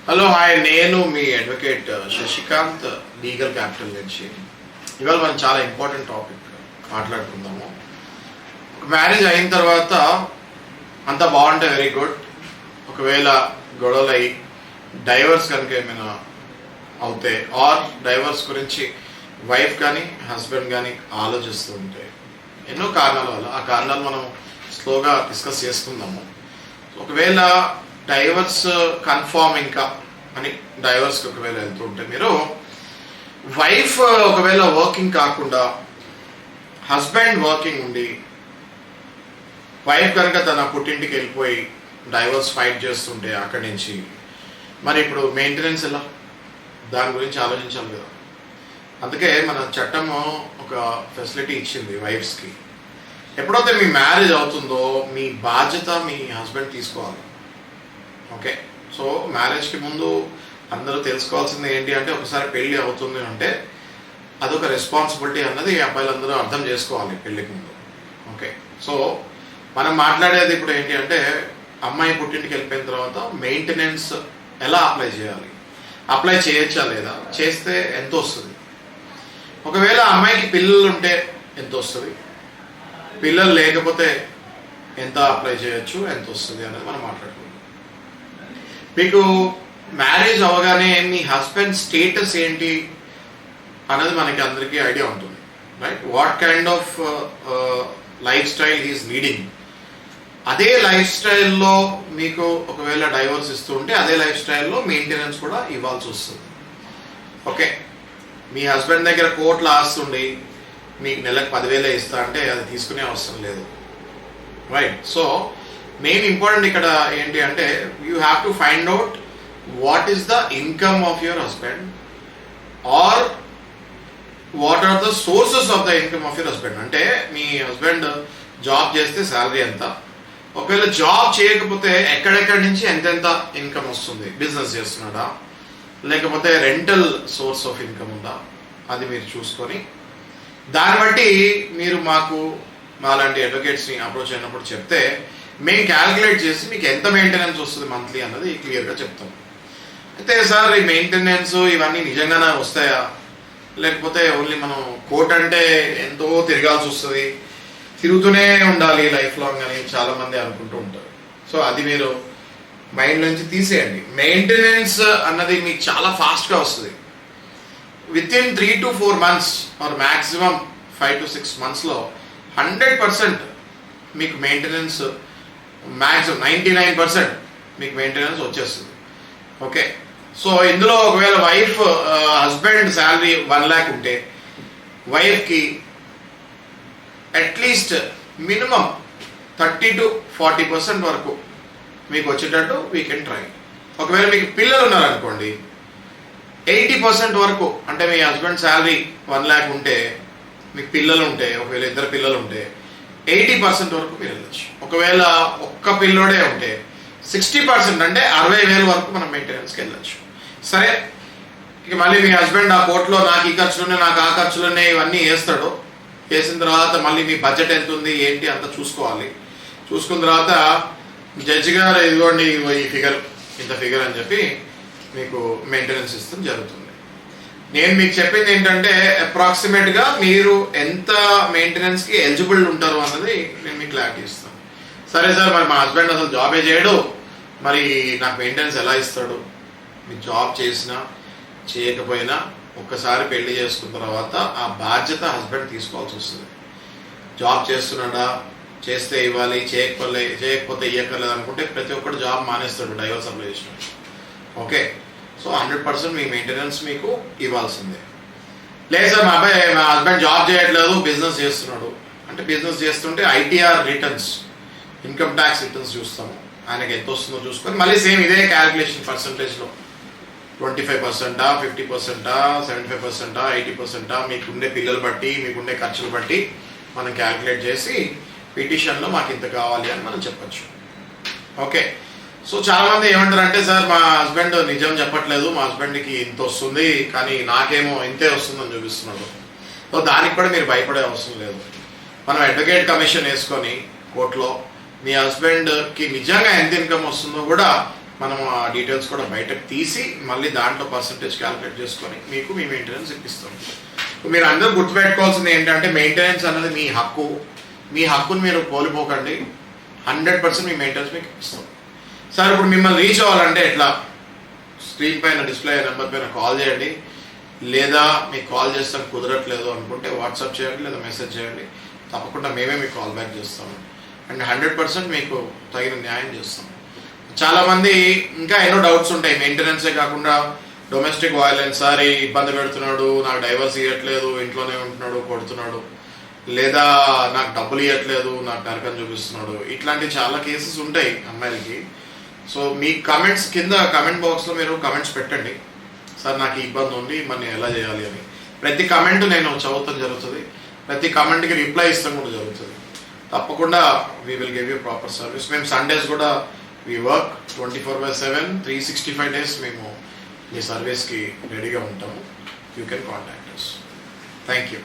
Hello hi, నేను మీ advocate Sasikanth legal capital నుంచి. ఇవాళ మనం చాలా ఇంపార్టెంట్ టాపిక్ మాట్లాడుకుందాము. మ్యారేజ్ అయిన తర్వాత అంతా బాగుంటే వెరీ గుడ్. ఒకవేళ గొడవలు అయ్యి డైవర్స్ కనుక ఏమైనా అవుతే ఆర్ డైవర్స్ గురించి వైఫ్ కానీ హస్బెండ్ కానీ ఆలోచిస్తూ ఉంటే ఎన్నో కారణాల వల్ల, ఆ కారణాలు మనం స్లోగా డిస్కస్ చేసుకుందాము. ఒకవేళ డైవర్స్ కన్ఫర్మ్ ఇంకా అని డైవర్స్కి ఒకవేళ వెళ్తుంటే మీరు వైఫ్ ఒకవేళ వర్కింగ్ కాకుండా హస్బెండ్ వర్కింగ్ ఉండి వైఫ్ కనుక తన పుట్టింటికి వెళ్ళిపోయి డైవర్స్ ఫైట్ చేస్తుంటే అక్కడి నుంచి మరి ఇప్పుడు మెయింటెనెన్స్ ఎలా, దాని గురించి ఆలోచించాలి కదా. అందుకే మన చట్టము ఒక ఫెసిలిటీ ఇచ్చింది వైఫ్స్కి. ఎప్పుడైతే మీ మ్యారేజ్ అవుతుందో మీ బాధ్యత మీ హస్బెండ్ తీసుకోవాలి. ఓకే, సో మ్యారేజ్కి ముందు అందరూ తెలుసుకోవాల్సింది ఏంటి అంటే, ఒకసారి పెళ్ళి అవుతుంది అంటే అదొక రెస్పాన్సిబిలిటీ అన్నది అబ్బాయిలందరూ అర్థం చేసుకోవాలి పెళ్ళికి ముందు. ఓకే, సో మనం మాట్లాడేది ఇప్పుడు ఏంటి అంటే, అమ్మాయి పుట్టింటికి వెళ్ళిపోయిన తర్వాత మెయింటెనెన్స్ ఎలా అప్లై చేయాలి, అప్లై చేయొచ్చా లేదా, చేస్తే ఎంత వస్తుంది, ఒకవేళ అమ్మాయికి పిల్లలు ఉంటే ఎంత వస్తుంది, పిల్లలు లేకపోతే ఎంత అప్లై చేయొచ్చు, ఎంత వస్తుంది అనేది మనం మాట్లాడుకుందాం. మీకు మ్యారేజ్ అవగానే మీ హస్బెండ్ స్టేటస్ ఏంటి అన్నది మనకి అందరికీ ఐడియా ఉంటుంది, right? What kind of life style he's leading. అదే లైఫ్ స్టైల్లో మీకు ఒకవేళ డైవర్స్ ఇస్తూ ఉంటే అదే లైఫ్ స్టైల్లో మెయింటెనెన్స్ కూడా ఇవ్వాల్సి వస్తుంది. ఓకే, మీ హస్బెండ్ దగ్గర కోట్లు ఆస్తుండి మీకు నెలకు 10,000 ఇస్తా అంటే అది తీసుకునే అవసరం లేదు, రైట్? సో మెయిన్ ఇంపార్టెంట్ ఇక్కడ ఏంటి అంటే, you have to find out what is the income of your husband or what are the sources of the income of your husband. అంటే మీ హస్బెండ్ జాబ్ చేస్తే శాలరీ ఎంత, ఒకవేళ జాబ్ చేయకపోతే ఎక్కడెక్కడి నుంచి ఎంతెంత ఇన్కమ్ వస్తుంది, బిజినెస్ చేస్తున్నాడా లేకపోతే రెంటల్ సోర్స్ ఆఫ్ ఇన్కమ్ ఉందా, అది మీరు చూసుకొని దాన్ని బట్టి మీరు మాలాంటి అడ్వకేట్స్ని అప్రోచ్ అయినప్పుడు చెప్తే మేము క్యాల్కులేట్ చేసి మీకు ఎంత మెయింటెనెన్స్ వస్తుంది మంత్లీ అన్నది క్లియర్గా చెప్తాం. అయితే సార్ ఈ మెయింటెనెన్స్ ఇవన్నీ నిజంగానే వస్తాయా, లేకపోతే ఓన్లీ మనం కోర్ట్ అంటే ఎంతో తిరగాల్సి వస్తుంది, తిరుగుతూనే ఉండాలి లైఫ్ లాంగ్ అని చాలామంది అనుకుంటూ ఉంటారు. సో అది మీరు మైండ్ నుంచి తీసేయండి. మెయింటెనెన్స్ అన్నది మీకు చాలా ఫాస్ట్గా వస్తుంది. Within 3 to 4 months or maximum 5 to 6 monthsలో 100% మీకు మెయింటెనెన్స్, మ్యాక్సిమం 99% మీకు మెయింటెనెన్స్ వచ్చేస్తుంది. ఓకే, సో ఇందులో ఒకవేళ వైఫ్ హస్బెండ్ శాలరీ 1 lakh ఉంటే వైఫ్కి అట్లీస్ట్ మినిమం 30 to 40% వరకు మీకు వచ్చేటట్టు వీ కెన్ ట్రై. ఒకవేళ మీకు పిల్లలు ఉన్నారనుకోండి 80% వరకు, అంటే మీ హస్బెండ్ శాలరీ 1 lakh ఉంటే మీకు పిల్లలు ఉంటే, ఒకవేళ 2 పిల్లలు ఉంటే 80% వరకు మీరు వెళ్ళచ్చు. ఒకవేళ ఒక్క పిల్లోడే ఉంటే 60% అంటే 60,000 వరకు మనం మెయింటెనెన్స్కి వెళ్ళచ్చు. సరే, ఇక మళ్ళీ మీ హస్బెండ్ ఆ కోర్టులో నాకు ఈ ఖర్చులున్నాయి నాకు ఆ ఖర్చులున్నాయి ఇవన్నీ వేస్తాడు. వేసిన తర్వాత మళ్ళీ మీ బడ్జెట్ ఎంత ఉంది ఏంటి అంతా చూసుకోవాలి. చూసుకున్న తర్వాత జడ్జి గారు ఇదిగోండి ఈ ఫిగర్, ఇంత ఫిగర్ అని చెప్పి మీకు మెయింటెనెన్స్ ఇస్తాం జరుగుతుంది. నేను మీకు చెప్పింది ఏంటంటే, అప్రాక్సిమేట్గా మీరు ఎంత మెయింటెనెన్స్కి ఎలిజిబుల్ ఉంటారు అన్నది నేను మీకు క్లారిటీ ఇస్తాను. సరే సార్, మరి మా హస్బెండ్ అసలు జాబే చేయడు, మరి నాకు మెయింటెనెన్స్ ఎలా ఇస్తాడు? మీరు జాబ్ చేసినా చేయకపోయినా ఒక్కసారి పెళ్లి చేసుకున్న తర్వాత ఆ బాధ్యత హస్బెండ్ తీసుకోవాల్సి వస్తుంది. జాబ్ చేస్తున్నాడా, చేస్తే ఇవ్వాలి, చేయకపోతే ఇవ్వక్కర్లేదు అనుకుంటే ప్రతి ఒక్కరు జాబ్ మానేస్తాడు డైవర్స్ అప్లై చేసినట్టు. ఓకే, సో 100% మీ మెయింటెనెన్స్ మీకు ఇవ్వాల్సిందే. లేదు సార్, మా హస్బెండ్ జాబ్ చేయట్లేదు, బిజినెస్ చేస్తున్నాడు అంటే, బిజినెస్ చేస్తుంటే ITR returns, income tax returns చూస్తాము. ఆయనకి ఎంత వస్తుందో చూసుకొని మళ్ళీ సేమ్ ఇదే క్యాలిక్యులేషన్ పర్సంటేజ్లో 25%, 50%, 75%, 80% మీకుండే పిల్లలు బట్టి మీకుండే ఖర్చులు బట్టి మనం క్యాలిక్యులేట్ చేసి పిటిషన్లో మాకు ఇంత కావాలి అని మనం చెప్పచ్చు. ఓకే, సో చాలామంది ఏమంటారంటే, సార్ మా హస్బెండ్ నిజం చెప్పట్లేదు, మా హస్బెండ్కి ఇంత వస్తుంది కానీ నాకేమో ఇంతే వస్తుందని చూపిస్తున్నాడు. సో దానికి కూడా మీరు భయపడే అవసరం లేదు. మనం అడ్వకేట్ కమిషన్ వేసుకొని కోర్టులో మీ హస్బెండ్కి నిజంగా ఎంత ఇన్కమ్ వస్తుందో కూడా మనం ఆ డీటెయిల్స్ కూడా బయటకు తీసి మళ్ళీ దాంట్లో పర్సంటేజ్ క్యాలిక్యులేట్ చేసుకొని మీకు మీ మెయింటెనెన్స్ ఇప్పిస్తాం. మీరు అందరూ గుర్తుపెట్టుకోవాల్సింది ఏంటంటే మెయింటెనెన్స్ అనేది మీ హక్కు. మీ హక్కుని మీరు కోల్పోకండి. 100% మీ మెయింటెనెన్స్ మీకు ఇప్పిస్తాం. సార్ ఇప్పుడు మిమ్మల్ని రీచ్ అవ్వాలంటే ఎట్లా? స్క్రీన్ పైన డిస్ప్లే నెంబర్ పైన కాల్ చేయండి, లేదా మీకు కాల్ చేస్తాం కుదరట్లేదు అనుకుంటే వాట్సాప్ చేయండి లేదా మెసేజ్ చేయండి. తప్పకుండా మేమే మీకు కాల్ బ్యాక్ చేస్తాము అండ్ 100% మీకు తగిన న్యాయం చేస్తాం. చాలామంది ఇంకా ఎన్నో డౌట్స్ ఉంటాయి. మెయింటెనెన్సే కాకుండా డొమెస్టిక్ వైలెన్స్, సార్ ఇబ్బంది పెడుతున్నాడు, నాకు డైవర్స్ ఇవ్వట్లేదు, ఇంట్లోనే ఉంటున్నాడు, కొడుతున్నాడు, లేదా నాకు డబ్బులు ఇవ్వట్లేదు, నాకు నరకం చూపిస్తున్నాడు, ఇట్లాంటి చాలా కేసెస్ ఉంటాయి అమ్మాయిలకి. సో మీ కమెంట్స్ కింద కమెంట్ బాక్స్లో మీరు కమెంట్స్ పెట్టండి, సార్ నాకు ఇబ్బంది ఉంది, మరి నేను ఎలా చేయాలి అని. ప్రతి కమెంట్ నేను చదువుతాం జరుగుతుంది, ప్రతి కమెంట్కి రిప్లై ఇస్తాం కూడా జరుగుతుంది. తప్పకుండా we will give you proper service. మేము సండేస్ కూడా వీ వర్క్ 24/7 365 days మేము మీ సర్వీస్కి రెడీగా ఉంటాము. You can contact us. Thank you.